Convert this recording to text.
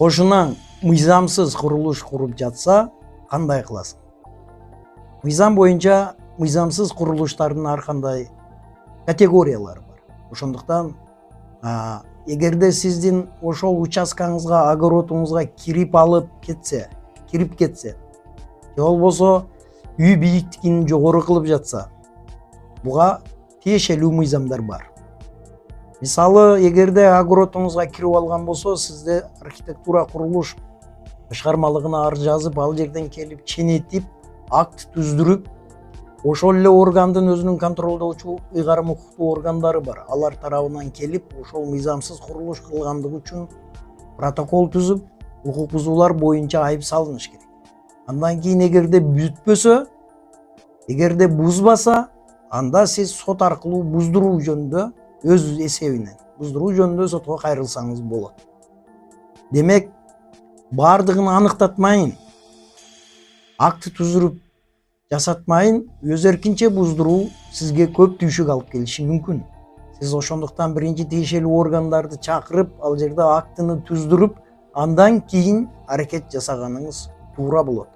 Кошунан мыйзамсыз курулуш куруп жатса кандай кыласың? Мыйзам боюнча мыйзамсыз курулуштардын ар кандай категориялары бар. Ошондуктан эгерде сиздин ошол участкаңызга, огородуңузга кирип кетсе, же болбосо үй бийиктигин жогору кылып жатса, буга тиешелүү мыйзамдар бар. Мисалы, эгерде огородуңузга кирип алган болсо, сизде архитектура курулуш башкармалыгына арыз жазып, ал жерден келип ченетип, акт түздүрүп, ошол эле органдын өзүнүн контролдоочу ыйгарым укуктуу органдары бар. Алар тарабынан келип, ошол мыйзамсыз курулуш кылгандыгы үчүн протокол түзүп, укук бузуулар боюнча айып салыныш керек. Андан кийин эгерде бүтпөсө, эгерде бузбаса, анда сиз сот аркылуу буздуруу жөнүндө өз эсебинен буздуруу жөнүндө сотко кайрылсаңыз болот. Демек, бардыгын аныктатмайын, акты түзүрүп жасатмайын, өз эркинче буздуруу сизге көп түйшүк алып келиши мүмкүн. Сиз ошондуктан биринчи тиешелүү органдарды чакырып, ал жерде актыны түздүрүп, андан кийин аракет жасаганыңыз туура болот.